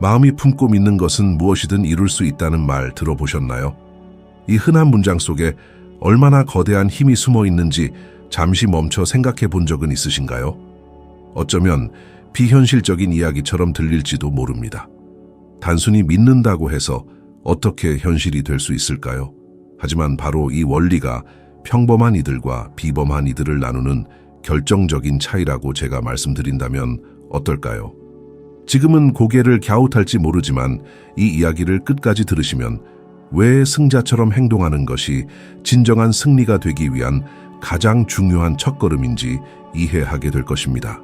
마음이 품고 믿는 것은 무엇이든 이룰 수 있다는 말 들어보셨나요? 이 흔한 문장 속에 얼마나 거대한 힘이 숨어 있는지 잠시 멈춰 생각해 본 적은 있으신가요? 어쩌면 비현실적인 이야기처럼 들릴지도 모릅니다. 단순히 믿는다고 해서 어떻게 현실이 될 수 있을까요? 하지만 바로 이 원리가 평범한 이들과 비범한 이들을 나누는 결정적인 차이라고 제가 말씀드린다면 어떨까요? 지금은 고개를 갸웃할지 모르지만 이 이야기를 끝까지 들으시면 왜 승자처럼 행동하는 것이 진정한 승리가 되기 위한 가장 중요한 첫걸음인지 이해하게 될 것입니다.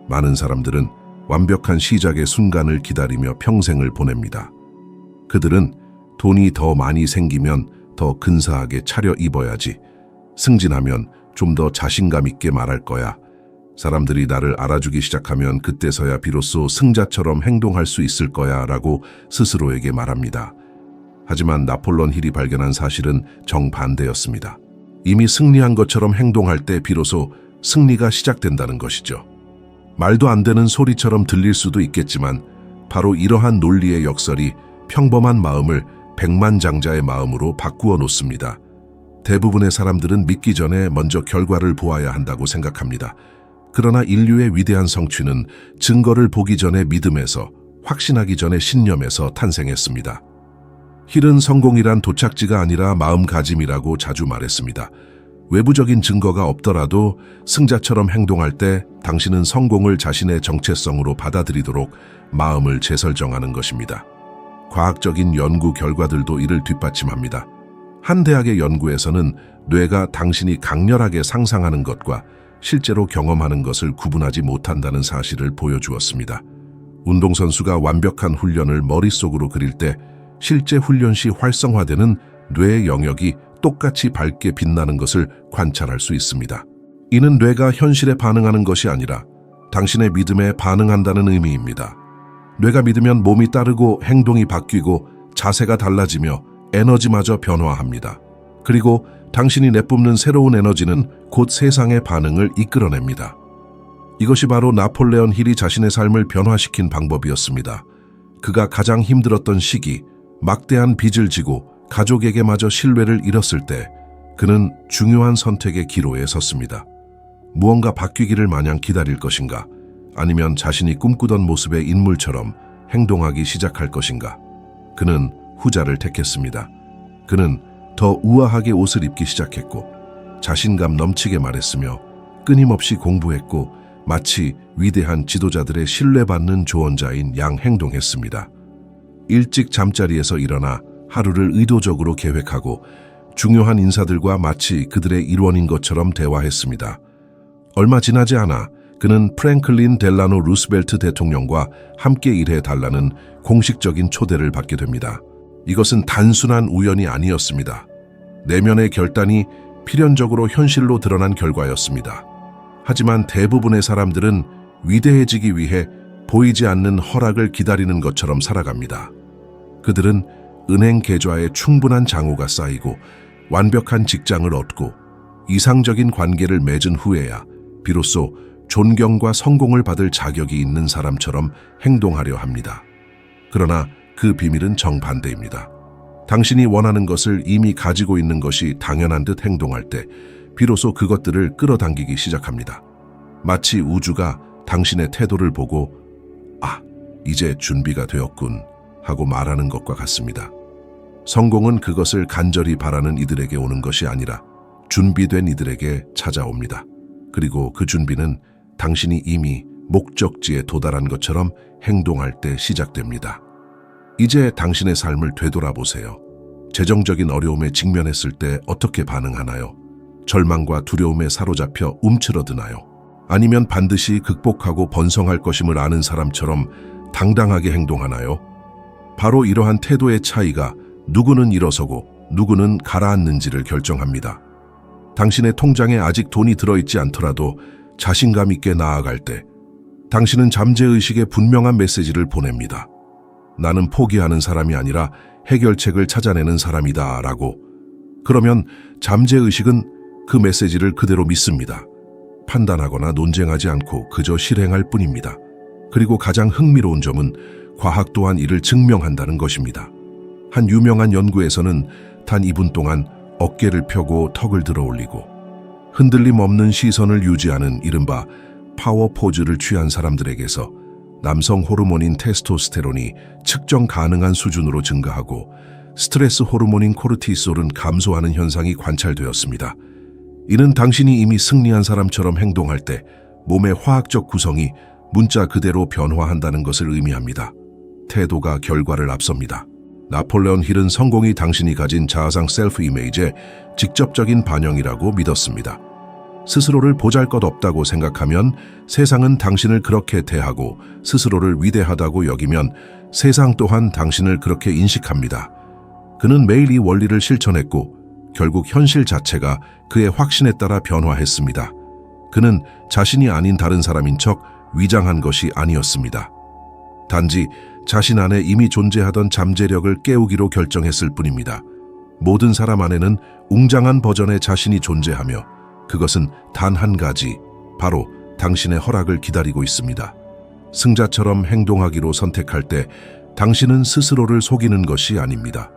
많은 사람들은 완벽한 시작의 순간을 기다리며 평생을 보냅니다. 그들은 돈이 더 많이 생기면 더 근사하게 차려 입어야지, 승진하면 좀 더 자신감 있게 말할 거야, 사람들이 나를 알아주기 시작하면 그때서야 비로소 승자처럼 행동할 수 있을 거야 라고 스스로에게 말합니다. 하지만 나폴레옹 힐이 발견한 사실은 정반대였습니다. 이미 승리한 것처럼 행동할 때 비로소 승리가 시작된다는 것이죠. 말도 안 되는 소리처럼 들릴 수도 있겠지만 바로 이러한 논리의 역설이 평범한 마음을 백만장자의 마음으로 바꾸어 놓습니다. 대부분의 사람들은 믿기 전에 먼저 결과를 보아야 한다고 생각합니다. 그러나 인류의 위대한 성취는 증거를 보기 전에 믿음에서, 확신하기 전에 신념에서 탄생했습니다. 힐은 성공이란 도착지가 아니라 마음가짐이라고 자주 말했습니다. 외부적인 증거가 없더라도 승자처럼 행동할 때 당신은 성공을 자신의 정체성으로 받아들이도록 마음을 재설정하는 것입니다. 과학적인 연구 결과들도 이를 뒷받침합니다. 한 대학의 연구에서는 뇌가 당신이 강렬하게 상상하는 것과 실제로 경험하는 것을 구분하지 못한다는 사실을 보여주었습니다. 운동선수가 완벽한 훈련을 머릿속으로 그릴 때 실제 훈련 시 활성화되는 뇌의 영역이 똑같이 밝게 빛나는 것을 관찰할 수 있습니다. 이는 뇌가 현실에 반응하는 것이 아니라 당신의 믿음에 반응한다는 의미입니다. 뇌가 믿으면 몸이 따르고 행동이 바뀌고 자세가 달라지며 에너지마저 변화합니다. 그리고 당신이 내뿜는 새로운 에너지는 곧 세상의 반응을 이끌어냅니다. 이것이 바로 나폴레옹 힐이 자신의 삶을 변화시킨 방법이었습니다. 그가 가장 힘들었던 시기, 막대한 빚을 지고 가족에게마저 신뢰를 잃었을 때 그는 중요한 선택의 기로에 섰습니다. 무언가 바뀌기를 마냥 기다릴 것인가? 아니면 자신이 꿈꾸던 모습의 인물처럼 행동하기 시작할 것인가? 그는 후자를 택했습니다. 그는 더 우아하게 옷을 입기 시작했고 자신감 넘치게 말했으며 끊임없이 공부했고 마치 위대한 지도자들의 신뢰받는 조언자인 양 행동했습니다. 일찍 잠자리에서 일어나 하루를 의도적으로 계획하고 중요한 인사들과 마치 그들의 일원인 것처럼 대화했습니다. 얼마 지나지 않아 그는 프랭클린 델라노 루스벨트 대통령과 함께 일해달라는 공식적인 초대를 받게 됩니다. 이것은 단순한 우연이 아니었습니다. 내면의 결단이 필연적으로 현실로 드러난 결과였습니다. 하지만 대부분의 사람들은 위대해지기 위해 보이지 않는 허락을 기다리는 것처럼 살아갑니다. 그들은 은행 계좌에 충분한 잔고가 쌓이고 완벽한 직장을 얻고 이상적인 관계를 맺은 후에야 비로소 존경과 성공을 받을 자격이 있는 사람처럼 행동하려 합니다. 그러나 그 비밀은 정반대입니다. 당신이 원하는 것을 이미 가지고 있는 것이 당연한 듯 행동할 때 비로소 그것들을 끌어당기기 시작합니다. 마치 우주가 당신의 태도를 보고 "아, 이제 준비가 되었군" 하고 말하는 것과 같습니다. 성공은 그것을 간절히 바라는 이들에게 오는 것이 아니라 준비된 이들에게 찾아옵니다. 그리고 그 준비는 당신이 이미 목적지에 도달한 것처럼 행동할 때 시작됩니다. 이제 당신의 삶을 되돌아보세요. 재정적인 어려움에 직면했을 때 어떻게 반응하나요? 절망과 두려움에 사로잡혀 움츠러드나요? 아니면 반드시 극복하고 번성할 것임을 아는 사람처럼 당당하게 행동하나요? 바로 이러한 태도의 차이가 누구는 일어서고 누구는 가라앉는지를 결정합니다. 당신의 통장에 아직 돈이 들어있지 않더라도 자신감 있게 나아갈 때 당신은 잠재의식에 분명한 메시지를 보냅니다. 나는 포기하는 사람이 아니라 해결책을 찾아내는 사람이다 라고. 그러면 잠재의식은 그 메시지를 그대로 믿습니다. 판단하거나 논쟁하지 않고 그저 실행할 뿐입니다. 그리고 가장 흥미로운 점은 과학 또한 이를 증명한다는 것입니다. 한 유명한 연구에서는 단 2분 동안 어깨를 펴고 턱을 들어 올리고 흔들림 없는 시선을 유지하는 이른바 파워 포즈를 취한 사람들에게서 남성 호르몬인 테스토스테론이 측정 가능한 수준으로 증가하고 스트레스 호르몬인 코르티솔은 감소하는 현상이 관찰되었습니다. 이는 당신이 이미 승리한 사람처럼 행동할 때 몸의 화학적 구성이 문자 그대로 변화한다는 것을 의미합니다. 태도가 결과를 앞섭니다. 나폴레온 힐은 성공이 당신이 가진 자아상 셀프 이미지의 직접적인 반영이라고 믿었습니다. 스스로를 보잘것없다고 생각하면 세상은 당신을 그렇게 대하고 스스로를 위대하다고 여기면 세상 또한 당신을 그렇게 인식합니다. 그는 매일 이 원리를 실천했고 결국 현실 자체가 그의 확신에 따라 변화했습니다. 그는 자신이 아닌 다른 사람인 척 위장한 것이 아니었습니다. 단지 자신 안에 이미 존재하던 잠재력을 깨우기로 결정했을 뿐입니다. 모든 사람 안에는 웅장한 버전의 자신이 존재하며 그것은 단 한 가지, 바로 당신의 허락을 기다리고 있습니다. 승자처럼 행동하기로 선택할 때 당신은 스스로를 속이는 것이 아닙니다.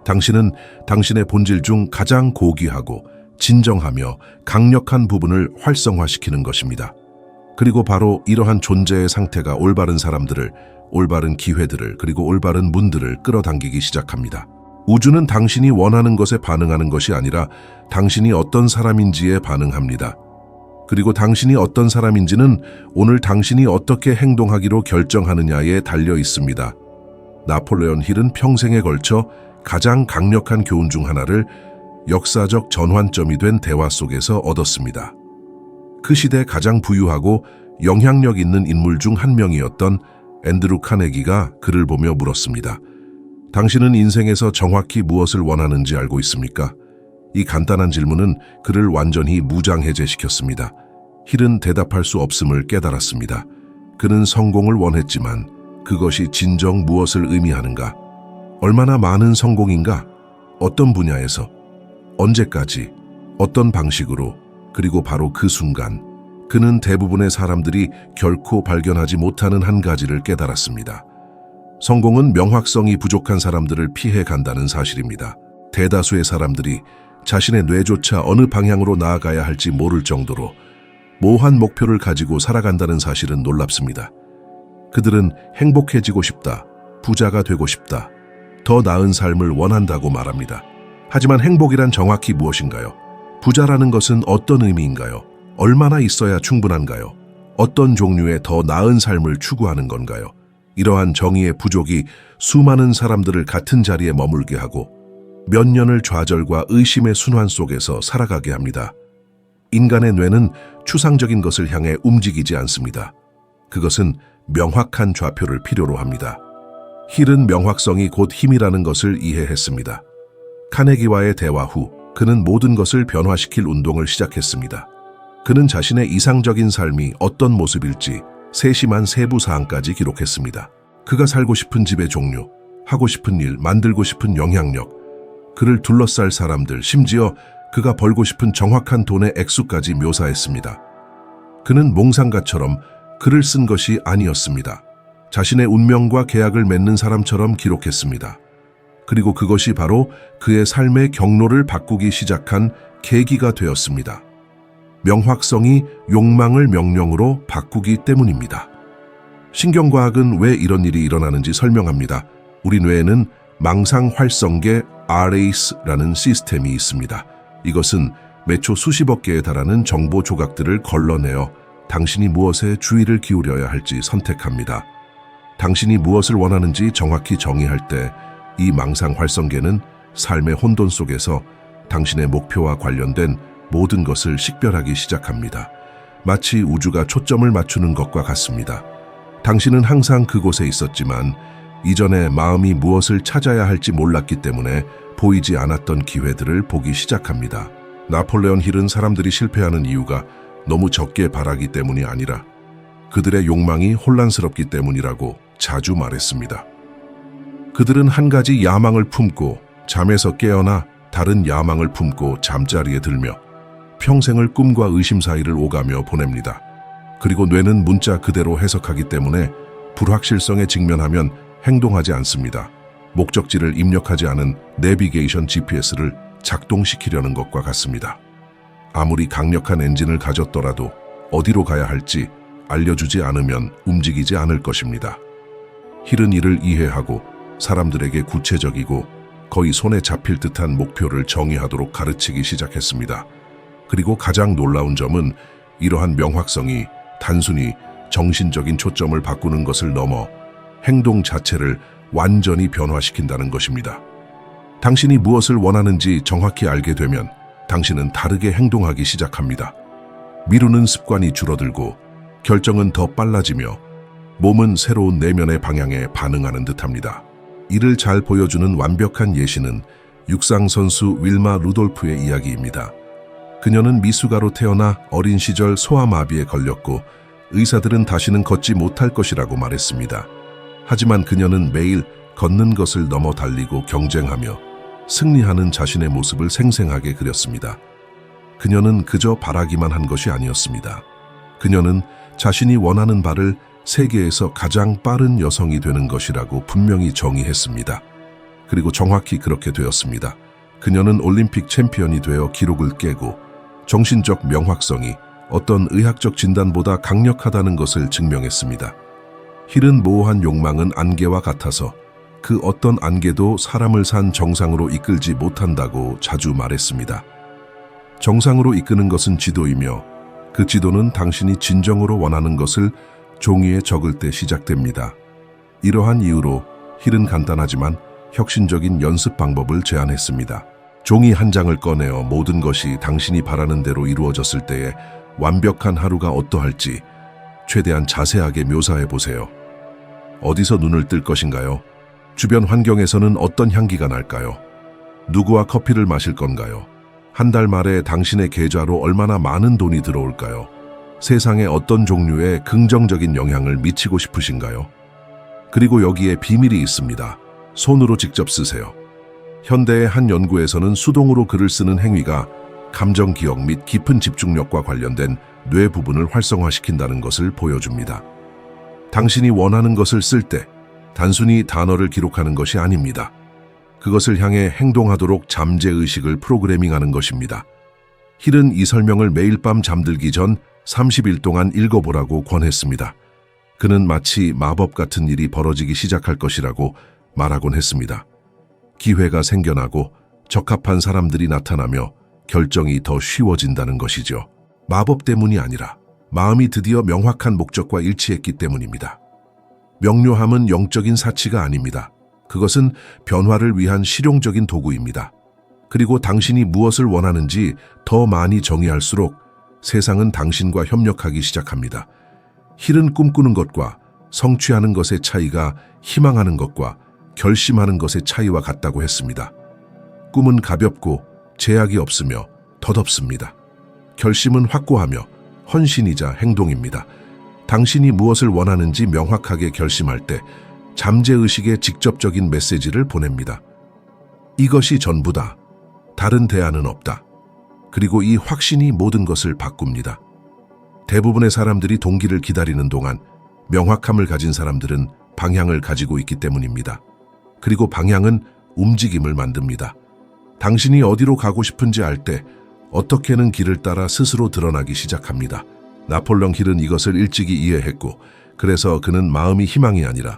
당신은 당신의 본질 중 가장 고귀하고 진정하며 강력한 부분을 활성화시키는 것입니다. 그리고 바로 이러한 존재의 상태가 올바른 사람들을, 올바른 기회들을, 그리고 올바른 문들을 끌어당기기 시작합니다. 우주는 당신이 원하는 것에 반응하는 것이 아니라 당신이 어떤 사람인지에 반응합니다. 그리고 당신이 어떤 사람인지는 오늘 당신이 어떻게 행동하기로 결정하느냐에 달려 있습니다. 나폴레온 힐은 평생에 걸쳐 가장 강력한 교훈 중 하나를 역사적 전환점이 된 대화 속에서 얻었습니다. 그 시대 가장 부유하고 영향력 있는 인물 중 한 명이었던 앤드루 카네기가 그를 보며 물었습니다. 당신은 인생에서 정확히 무엇을 원하는지 알고 있습니까? 이 간단한 질문은 그를 완전히 무장해제시켰습니다. 힐은 대답할 수 없음을 깨달았습니다. 그는 성공을 원했지만 그것이 진정 무엇을 의미하는가? 얼마나 많은 성공인가? 어떤 분야에서? 언제까지? 어떤 방식으로? 그리고 바로 그 순간 그는 대부분의 사람들이 결코 발견하지 못하는 한 가지를 깨달았습니다. 성공은 명확성이 부족한 사람들을 피해 간다는 사실입니다. 대다수의 사람들이 자신의 뇌조차 어느 방향으로 나아가야 할지 모를 정도로 모호한 목표를 가지고 살아간다는 사실은 놀랍습니다. 그들은 행복해지고 싶다, 부자가 되고 싶다, 더 나은 삶을 원한다고 말합니다. 하지만 행복이란 정확히 무엇인가요? 부자라는 것은 어떤 의미인가요? 얼마나 있어야 충분한가요? 어떤 종류의 더 나은 삶을 추구하는 건가요? 이러한 정의의 부족이 수많은 사람들을 같은 자리에 머물게 하고 몇 년을 좌절과 의심의 순환 속에서 살아가게 합니다. 인간의 뇌는 추상적인 것을 향해 움직이지 않습니다. 그것은 명확한 좌표를 필요로 합니다. 힐은 명확성이 곧 힘이라는 것을 이해했습니다. 카네기와의 대화 후 그는 모든 것을 변화시킬 운동을 시작했습니다. 그는 자신의 이상적인 삶이 어떤 모습일지 세심한 세부 사항까지 기록했습니다. 그가 살고 싶은 집의 종류, 하고 싶은 일, 만들고 싶은 영향력, 그를 둘러쌀 사람들, 심지어 그가 벌고 싶은 정확한 돈의 액수까지 묘사했습니다. 그는 몽상가처럼 글을 쓴 것이 아니었습니다. 자신의 운명과 계약을 맺는 사람처럼 기록했습니다. 그리고 그것이 바로 그의 삶의 경로를 바꾸기 시작한 계기가 되었습니다. 명확성이 욕망을 명령으로 바꾸기 때문입니다. 신경과학은 왜 이런 일이 일어나는지 설명합니다. 우리 뇌에는 망상활성계 RAS라는 시스템이 있습니다. 이것은 매초 수십억 개에 달하는 정보 조각들을 걸러내어 당신이 무엇에 주의를 기울여야 할지 선택합니다. 당신이 무엇을 원하는지 정확히 정의할 때 이 망상활성계는 삶의 혼돈 속에서 당신의 목표와 관련된 모든 것을 식별하기 시작합니다. 마치 우주가 초점을 맞추는 것과 같습니다. 당신은 항상 그곳에 있었지만 이전에 마음이 무엇을 찾아야 할지 몰랐기 때문에 보이지 않았던 기회들을 보기 시작합니다. 나폴레온 힐은 사람들이 실패하는 이유가 너무 적게 바라기 때문이 아니라 그들의 욕망이 혼란스럽기 때문이라고 자주 말했습니다. 그들은 한 가지 야망을 품고 잠에서 깨어나 다른 야망을 품고 잠자리에 들며 평생을 꿈과 의심 사이를 오가며 보냅니다. 그리고 뇌는 문자 그대로 해석하기 때문에 불확실성에 직면하면 행동하지 않습니다. 목적지를 입력하지 않은 내비게이션 GPS를 작동시키려는 것과 같습니다. 아무리 강력한 엔진을 가졌더라도 어디로 가야 할지 알려주지 않으면 움직이지 않을 것입니다. 힐은 이를 이해하고 사람들에게 구체적이고 거의 손에 잡힐 듯한 목표를 정의하도록 가르치기 시작했습니다. 그리고 가장 놀라운 점은 이러한 명확성이 단순히 정신적인 초점을 바꾸는 것을 넘어 행동 자체를 완전히 변화시킨다는 것입니다. 당신이 무엇을 원하는지 정확히 알게 되면 당신은 다르게 행동하기 시작합니다. 미루는 습관이 줄어들고 결정은 더 빨라지며 몸은 새로운 내면의 방향에 반응하는 듯합니다. 이를 잘 보여주는 완벽한 예시는 육상 선수 윌마 루돌프의 이야기입니다. 그녀는 미숙아로 태어나 어린 시절 소아마비에 걸렸고 의사들은 다시는 걷지 못할 것이라고 말했습니다. 하지만 그녀는 매일 걷는 것을 넘어 달리고 경쟁하며 승리하는 자신의 모습을 생생하게 그렸습니다. 그녀는 그저 바라기만 한 것이 아니었습니다. 그녀는 자신이 원하는 바를 세계에서 가장 빠른 여성이 되는 것이라고 분명히 정의했습니다. 그리고 정확히 그렇게 되었습니다. 그녀는 올림픽 챔피언이 되어 기록을 깨고 정신적 명확성이 어떤 의학적 진단보다 강력하다는 것을 증명했습니다. 힐은 모호한 욕망은 안개와 같아서 그 어떤 안개도 사람을 산 정상으로 이끌지 못한다고 자주 말했습니다. 정상으로 이끄는 것은 지도이며 그 지도는 당신이 진정으로 원하는 것을 종이에 적을 때 시작됩니다. 이러한 이유로 힐은 간단하지만 혁신적인 연습 방법을 제안했습니다. 종이 한 장을 꺼내어 모든 것이 당신이 바라는 대로 이루어졌을 때에 완벽한 하루가 어떠할지 최대한 자세하게 묘사해 보세요. 어디서 눈을 뜰 것인가요? 주변 환경에서는 어떤 향기가 날까요? 누구와 커피를 마실 건가요? 한 달 말에 당신의 계좌로 얼마나 많은 돈이 들어올까요? 세상에 어떤 종류의 긍정적인 영향을 미치고 싶으신가요? 그리고 여기에 비밀이 있습니다. 손으로 직접 쓰세요. 현대의 한 연구에서는 수동으로 글을 쓰는 행위가 감정 기억 및 깊은 집중력과 관련된 뇌 부분을 활성화시킨다는 것을 보여줍니다. 당신이 원하는 것을 쓸 때 단순히 단어를 기록하는 것이 아닙니다. 그것을 향해 행동하도록 잠재의식을 프로그래밍하는 것입니다. 힐은 이 설명을 매일 밤 잠들기 전 30일 동안 읽어보라고 권했습니다. 그는 마치 마법 같은 일이 벌어지기 시작할 것이라고 말하곤 했습니다. 기회가 생겨나고 적합한 사람들이 나타나며 결정이 더 쉬워진다는 것이죠. 마법 때문이 아니라 마음이 드디어 명확한 목적과 일치했기 때문입니다. 명료함은 영적인 사치가 아닙니다. 그것은 변화를 위한 실용적인 도구입니다. 그리고 당신이 무엇을 원하는지 더 많이 정의할수록 세상은 당신과 협력하기 시작합니다. 힐은 꿈꾸는 것과 성취하는 것의 차이가 희망하는 것과 결심하는 것의 차이와 같다고 했습니다. 꿈은 가볍고 제약이 없으며 덧없습니다. 결심은 확고하며 헌신이자 행동입니다. 당신이 무엇을 원하는지 명확하게 결심할 때 잠재의식에 직접적인 메시지를 보냅니다. 이것이 전부다. 다른 대안은 없다. 그리고 이 확신이 모든 것을 바꿉니다. 대부분의 사람들이 동기를 기다리는 동안 명확함을 가진 사람들은 방향을 가지고 있기 때문입니다. 그리고 방향은 움직임을 만듭니다. 당신이 어디로 가고 싶은지 알 때 어떻게는 길을 따라 스스로 드러나기 시작합니다. 나폴레옹 힐은 이것을 일찍이 이해했고 그래서 그는 마음이 희망이 아니라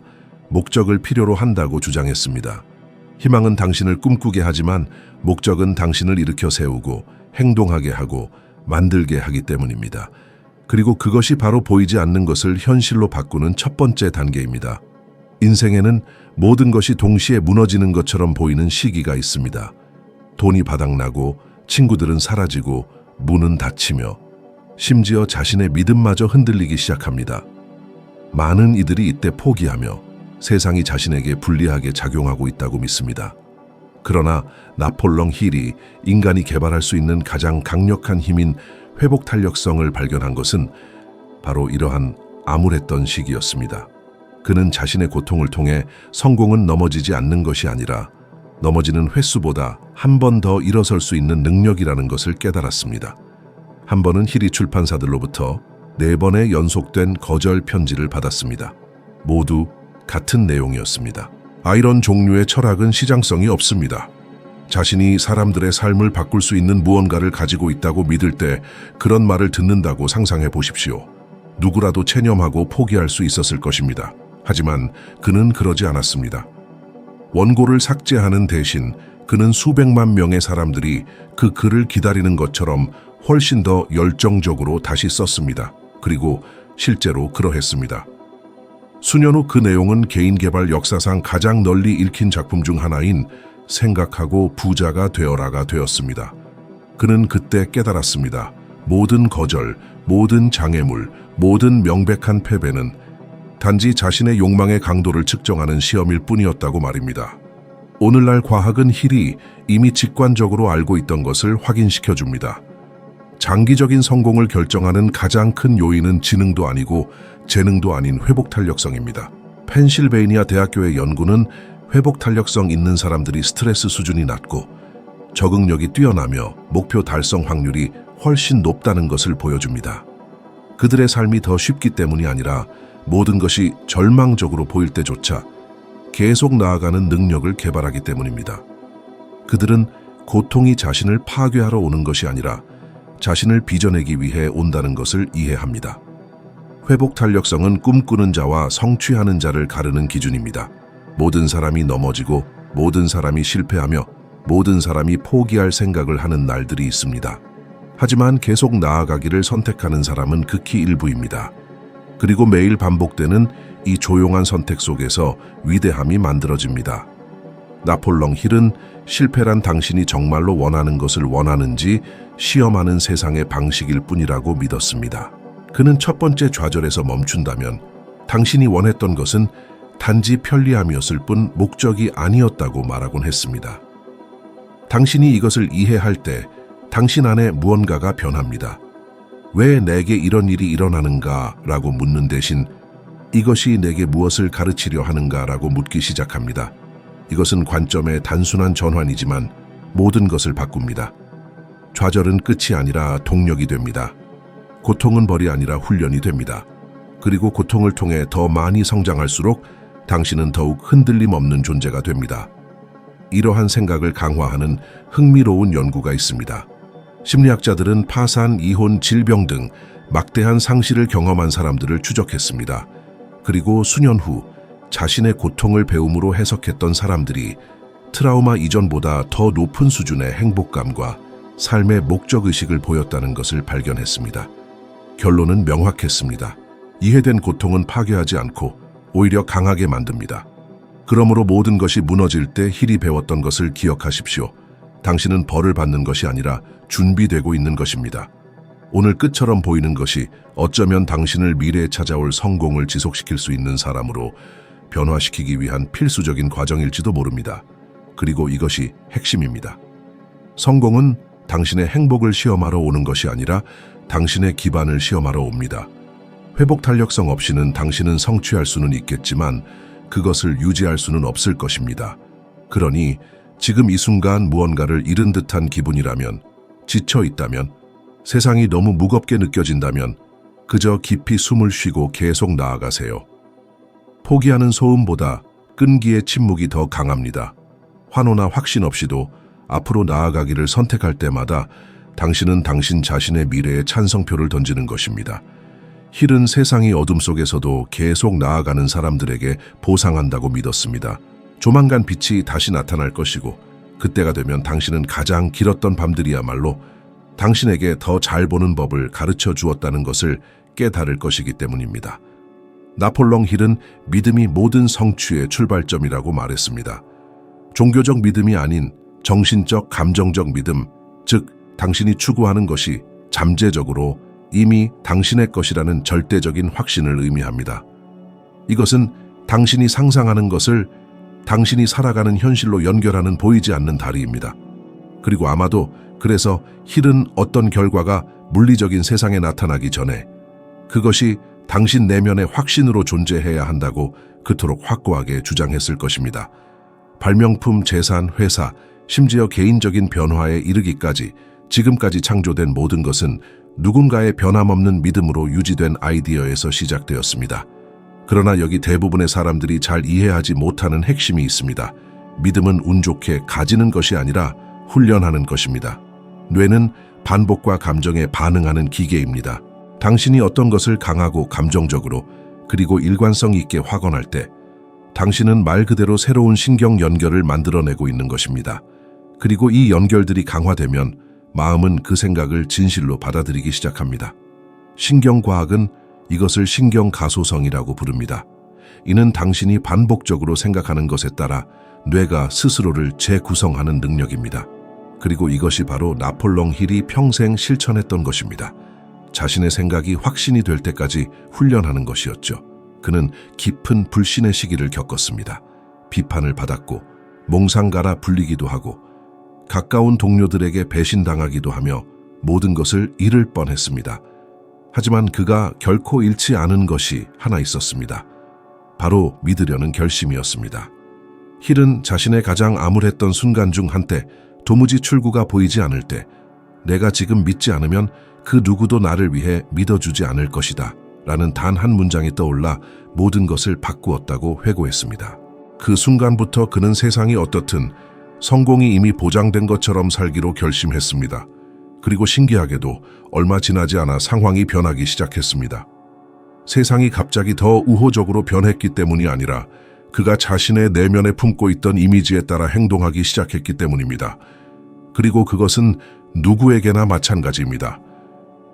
목적을 필요로 한다고 주장했습니다. 희망은 당신을 꿈꾸게 하지만 목적은 당신을 일으켜 세우고 행동하게 하고 만들게 하기 때문입니다. 그리고 그것이 바로 보이지 않는 것을 현실로 바꾸는 첫 번째 단계입니다. 인생에는 모든 것이 동시에 무너지는 것처럼 보이는 시기가 있습니다. 돈이 바닥나고 친구들은 사라지고 문은 닫히며 심지어 자신의 믿음마저 흔들리기 시작합니다. 많은 이들이 이때 포기하며 세상이 자신에게 불리하게 작용하고 있다고 믿습니다. 그러나 나폴레옹 힐이 인간이 개발할 수 있는 가장 강력한 힘인 회복 탄력성을 발견한 것은 바로 이러한 암울했던 시기였습니다. 그는 자신의 고통을 통해 성공은 넘어지지 않는 것이 아니라 넘어지는 횟수보다 한 번 더 일어설 수 있는 능력이라는 것을 깨달았습니다. 한 번은 힐이 출판사들로부터 4번의 연속된 거절 편지를 받았습니다. 모두 같은 내용이었습니다. 이런 종류의 철학은 시장성이 없습니다. 자신이 사람들의 삶을 바꿀 수 있는 무언가를 가지고 있다고 믿을 때 그런 말을 듣는다고 상상해 보십시오. 누구라도 체념하고 포기할 수 있었을 것입니다. 하지만 그는 그러지 않았습니다. 원고를 삭제하는 대신 그는 수백만 명의 사람들이 그 글을 기다리는 것처럼 훨씬 더 열정적으로 다시 썼습니다. 그리고 실제로 그러했습니다. 수년 후 그 내용은 개인개발 역사상 가장 널리 읽힌 작품 중 하나인 생각하고 부자가 되어라가 되었습니다. 그는 그때 깨달았습니다. 모든 거절, 모든 장애물, 모든 명백한 패배는 단지 자신의 욕망의 강도를 측정하는 시험일 뿐이었다고 말입니다. 오늘날 과학은 힐이 이미 직관적으로 알고 있던 것을 확인시켜줍니다. 장기적인 성공을 결정하는 가장 큰 요인은 지능도 아니고 재능도 아닌 회복탄력성입니다. 펜실베이니아 대학교의 연구는 회복탄력성 있는 사람들이 스트레스 수준이 낮고 적응력이 뛰어나며 목표 달성 확률이 훨씬 높다는 것을 보여줍니다. 그들의 삶이 더 쉽기 때문이 아니라 모든 것이 절망적으로 보일 때조차 계속 나아가는 능력을 개발하기 때문입니다. 그들은 고통이 자신을 파괴하러 오는 것이 아니라 자신을 빚어내기 위해 온다는 것을 이해합니다. 회복 탄력성은 꿈꾸는 자와 성취하는 자를 가르는 기준입니다. 모든 사람이 넘어지고 모든 사람이 실패하며 모든 사람이 포기할 생각을 하는 날들이 있습니다. 하지만 계속 나아가기를 선택하는 사람은 극히 일부입니다. 그리고 매일 반복되는 이 조용한 선택 속에서 위대함이 만들어집니다. 나폴롱 힐은 실패란 당신이 정말로 원하는 것을 원하는지 시험하는 세상의 방식일 뿐이라고 믿었습니다. 그는 첫 번째 좌절에서 멈춘다면 당신이 원했던 것은 단지 편리함이었을 뿐 목적이 아니었다고 말하곤 했습니다. 당신이 이것을 이해할 때 당신 안에 무언가가 변합니다. 왜 내게 이런 일이 일어나는가 라고 묻는 대신 이것이 내게 무엇을 가르치려 하는가 라고 묻기 시작합니다. 이것은 관점의 단순한 전환이지만 모든 것을 바꿉니다. 좌절은 끝이 아니라 동력이 됩니다. 고통은 벌이 아니라 훈련이 됩니다. 그리고 고통을 통해 더 많이 성장할수록 당신은 더욱 흔들림 없는 존재가 됩니다. 이러한 생각을 강화하는 흥미로운 연구가 있습니다. 심리학자들은 파산, 이혼, 질병 등 막대한 상실을 경험한 사람들을 추적했습니다. 그리고 수년 후 자신의 고통을 배움으로 해석했던 사람들이 트라우마 이전보다 더 높은 수준의 행복감과 삶의 목적의식을 보였다는 것을 발견했습니다. 결론은 명확했습니다. 이해된 고통은 파괴하지 않고 오히려 강하게 만듭니다. 그러므로 모든 것이 무너질 때 힐이 배웠던 것을 기억하십시오. 당신은 벌을 받는 것이 아니라 준비되고 있는 것입니다. 오늘 끝처럼 보이는 것이 어쩌면 당신을 미래에 찾아올 성공을 지속시킬 수 있는 사람으로 변화시키기 위한 필수적인 과정일지도 모릅니다. 그리고 이것이 핵심입니다. 성공은 당신의 행복을 시험하러 오는 것이 아니라 당신의 기반을 시험하러 옵니다. 회복 탄력성 없이는 당신은 성취할 수는 있겠지만 그것을 유지할 수는 없을 것입니다. 그러니 지금 이 순간 무언가를 잃은 듯한 기분이라면, 지쳐 있다면, 세상이 너무 무겁게 느껴진다면 그저 깊이 숨을 쉬고 계속 나아가세요. 포기하는 소음보다 끈기의 침묵이 더 강합니다. 환호나 확신 없이도 앞으로 나아가기를 선택할 때마다 당신은 당신 자신의 미래에 찬성표를 던지는 것입니다. 힐은 세상의 어둠 속에서도 계속 나아가는 사람들에게 보상한다고 믿었습니다. 조만간 빛이 다시 나타날 것이고 그때가 되면 당신은 가장 길었던 밤들이야말로 당신에게 더 잘 보는 법을 가르쳐 주었다는 것을 깨달을 것이기 때문입니다. 나폴롱 힐은 믿음이 모든 성취의 출발점이라고 말했습니다. 종교적 믿음이 아닌 정신적, 감정적 믿음, 즉 당신이 추구하는 것이 잠재적으로 이미 당신의 것이라는 절대적인 확신을 의미합니다. 이것은 당신이 상상하는 것을 당신이 살아가는 현실로 연결하는 보이지 않는 다리입니다. 그리고 아마도 그래서 힐은 어떤 결과가 물리적인 세상에 나타나기 전에 그것이 당신 내면의 확신으로 존재해야 한다고 그토록 확고하게 주장했을 것입니다. 발명품, 재산, 회사, 심지어 개인적인 변화에 이르기까지 지금까지 창조된 모든 것은 누군가의 변함없는 믿음으로 유지된 아이디어에서 시작되었습니다. 그러나 여기 대부분의 사람들이 잘 이해하지 못하는 핵심이 있습니다. 믿음은 운 좋게 가지는 것이 아니라 훈련하는 것입니다. 뇌는 반복과 감정에 반응하는 기계입니다. 당신이 어떤 것을 강하고 감정적으로 그리고 일관성 있게 확언할 때 당신은 말 그대로 새로운 신경 연결을 만들어내고 있는 것입니다. 그리고 이 연결들이 강화되면 마음은 그 생각을 진실로 받아들이기 시작합니다. 신경과학은 이것을 신경가소성이라고 부릅니다. 이는 당신이 반복적으로 생각하는 것에 따라 뇌가 스스로를 재구성하는 능력입니다. 그리고 이것이 바로 나폴롱 힐이 평생 실천했던 것입니다. 자신의 생각이 확신이 될 때까지 훈련하는 것이었죠. 그는 깊은 불신의 시기를 겪었습니다. 비판을 받았고 몽상가라 불리기도 하고 가까운 동료들에게 배신당하기도 하며 모든 것을 잃을 뻔했습니다. 하지만 그가 결코 잃지 않은 것이 하나 있었습니다. 바로 믿으려는 결심이었습니다. 힐은 자신의 가장 암울했던 순간 중 한때 도무지 출구가 보이지 않을 때 내가 지금 믿지 않으면 그 누구도 나를 위해 믿어주지 않을 것이다 라는 단 한 문장이 떠올라 모든 것을 바꾸었다고 회고했습니다. 그 순간부터 그는 세상이 어떻든 성공이 이미 보장된 것처럼 살기로 결심했습니다. 그리고 신기하게도 얼마 지나지 않아 상황이 변하기 시작했습니다. 세상이 갑자기 더 우호적으로 변했기 때문이 아니라 그가 자신의 내면에 품고 있던 이미지에 따라 행동하기 시작했기 때문입니다. 그리고 그것은 누구에게나 마찬가지입니다.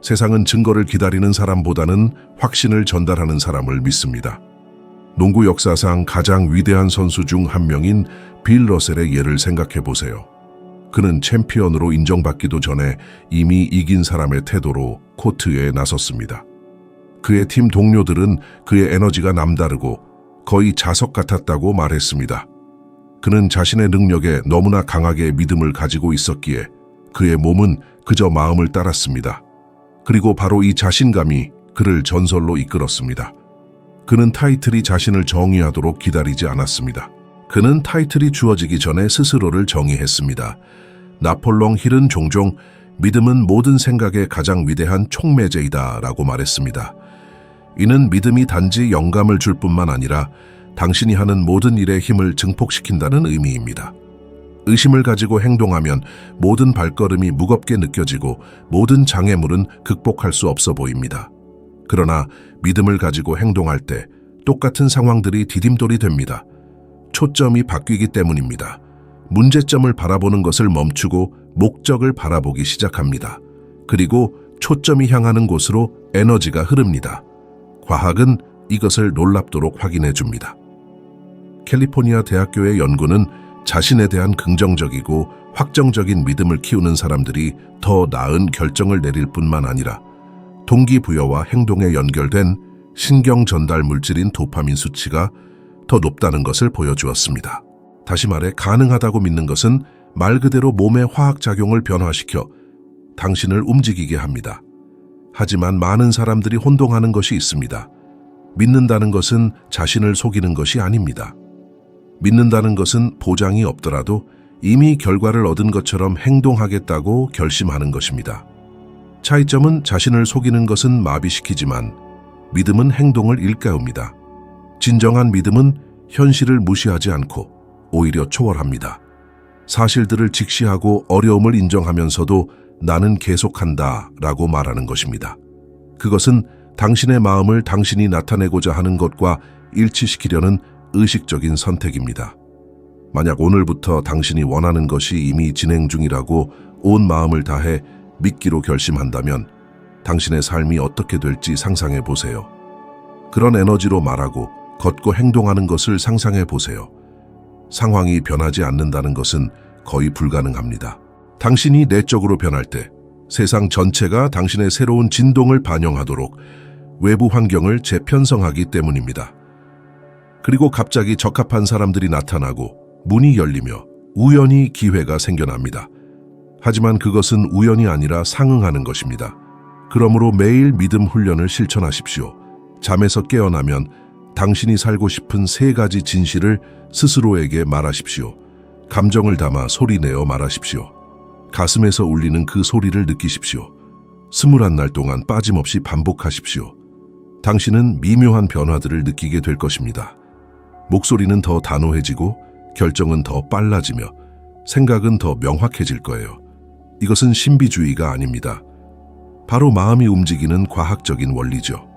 세상은 증거를 기다리는 사람보다는 확신을 전달하는 사람을 믿습니다. 농구 역사상 가장 위대한 선수 중 한 명인 빌 러셀의 예를 생각해 보세요. 그는 챔피언으로 인정받기도 전에 이미 이긴 사람의 태도로 코트에 나섰습니다. 그의 팀 동료들은 그의 에너지가 남다르고 거의 자석 같았다고 말했습니다. 그는 자신의 능력에 너무나 강하게 믿음을 가지고 있었기에 그의 몸은 그저 마음을 따랐습니다. 그리고 바로 이 자신감이 그를 전설로 이끌었습니다. 그는 타이틀이 자신을 정의하도록 기다리지 않았습니다. 그는 타이틀이 주어지기 전에 스스로를 정의했습니다. 나폴롱 힐은 종종 믿음은 모든 생각의 가장 위대한 촉매제이다 라고 말했습니다. 이는 믿음이 단지 영감을 줄 뿐만 아니라 당신이 하는 모든 일의 힘을 증폭시킨다는 의미입니다. 의심을 가지고 행동하면 모든 발걸음이 무겁게 느껴지고 모든 장애물은 극복할 수 없어 보입니다. 그러나 믿음을 가지고 행동할 때 똑같은 상황들이 디딤돌이 됩니다. 초점이 바뀌기 때문입니다. 문제점을 바라보는 것을 멈추고 목적을 바라보기 시작합니다. 그리고 초점이 향하는 곳으로 에너지가 흐릅니다. 과학은 이것을 놀랍도록 확인해 줍니다. 캘리포니아 대학교의 연구는 자신에 대한 긍정적이고 확정적인 믿음을 키우는 사람들이 더 나은 결정을 내릴 뿐만 아니라 동기부여와 행동에 연결된 신경 전달 물질인 도파민 수치가 더 높다는 것을 보여주었습니다. 다시 말해 가능하다고 믿는 것은 말 그대로 몸의 화학작용을 변화시켜 당신을 움직이게 합니다. 하지만 많은 사람들이 혼동하는 것이 있습니다. 믿는다는 것은 자신을 속이는 것이 아닙니다. 믿는다는 것은 보장이 없더라도 이미 결과를 얻은 것처럼 행동하겠다고 결심하는 것입니다. 차이점은 자신을 속이는 것은 마비시키지만 믿음은 행동을 일깨웁니다. 진정한 믿음은 현실을 무시하지 않고 오히려 초월합니다. 사실들을 직시하고 어려움을 인정하면서도 나는 계속한다 라고 말하는 것입니다. 그것은 당신의 마음을 당신이 나타내고자 하는 것과 일치시키려는 의식적인 선택입니다. 만약 오늘부터 당신이 원하는 것이 이미 진행 중이라고 온 마음을 다해 믿기로 결심한다면 당신의 삶이 어떻게 될지 상상해 보세요. 그런 에너지로 말하고 걷고 행동하는 것을 상상해 보세요. 상황이 변하지 않는다는 것은 거의 불가능합니다. 당신이 내적으로 변할 때 세상 전체가 당신의 새로운 진동을 반영하도록 외부 환경을 재편성하기 때문입니다. 그리고 갑자기 적합한 사람들이 나타나고 문이 열리며 우연히 기회가 생겨납니다. 하지만 그것은 우연이 아니라 상응하는 것입니다. 그러므로 매일 믿음 훈련을 실천하십시오. 잠에서 깨어나면 당신이 살고 싶은 3가지 진실을 스스로에게 말하십시오. 감정을 담아 소리내어 말하십시오. 가슴에서 울리는 그 소리를 느끼십시오. 21날 동안 빠짐없이 반복하십시오. 당신은 미묘한 변화들을 느끼게 될 것입니다. 목소리는 더 단호해지고 결정은 더 빨라지며 생각은 더 명확해질 거예요. 이것은 신비주의가 아닙니다. 바로 마음이 움직이는 과학적인 원리죠.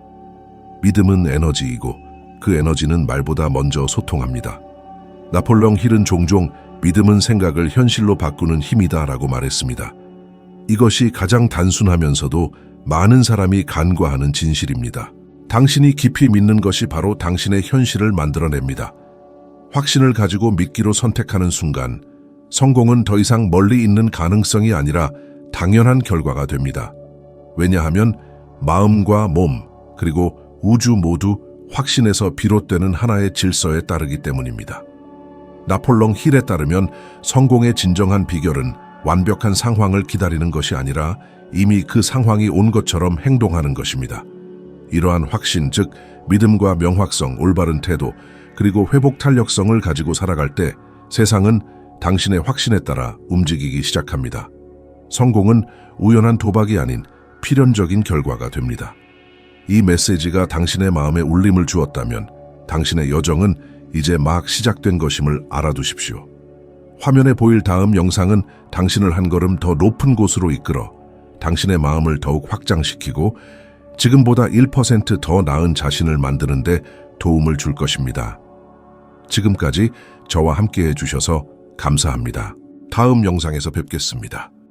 믿음은 에너지이고 그 에너지는 말보다 먼저 소통합니다. 나폴레옹 힐은 종종 믿음은 생각을 현실로 바꾸는 힘이다라고 말했습니다. 이것이 가장 단순하면서도 많은 사람이 간과하는 진실입니다. 당신이 깊이 믿는 것이 바로 당신의 현실을 만들어냅니다. 확신을 가지고 믿기로 선택하는 순간 성공은 더 이상 멀리 있는 가능성이 아니라 당연한 결과가 됩니다. 왜냐하면 마음과 몸 그리고 우주 모두 확신에서 비롯되는 하나의 질서에 따르기 때문입니다. 나폴레옹 힐에 따르면 성공의 진정한 비결은 완벽한 상황을 기다리는 것이 아니라 이미 그 상황이 온 것처럼 행동하는 것입니다. 이러한 확신, 즉 믿음과 명확성, 올바른 태도, 그리고 회복 탄력성을 가지고 살아갈 때 세상은 당신의 확신에 따라 움직이기 시작합니다. 성공은 우연한 도박이 아닌 필연적인 결과가 됩니다. 이 메시지가 당신의 마음에 울림을 주었다면 당신의 여정은 이제 막 시작된 것임을 알아두십시오. 화면에 보일 다음 영상은 당신을 한 걸음 더 높은 곳으로 이끌어 당신의 마음을 더욱 확장시키고 지금보다 1% 더 나은 자신을 만드는 데 도움을 줄 것입니다. 지금까지 저와 함께 해주셔서 감사합니다. 다음 영상에서 뵙겠습니다.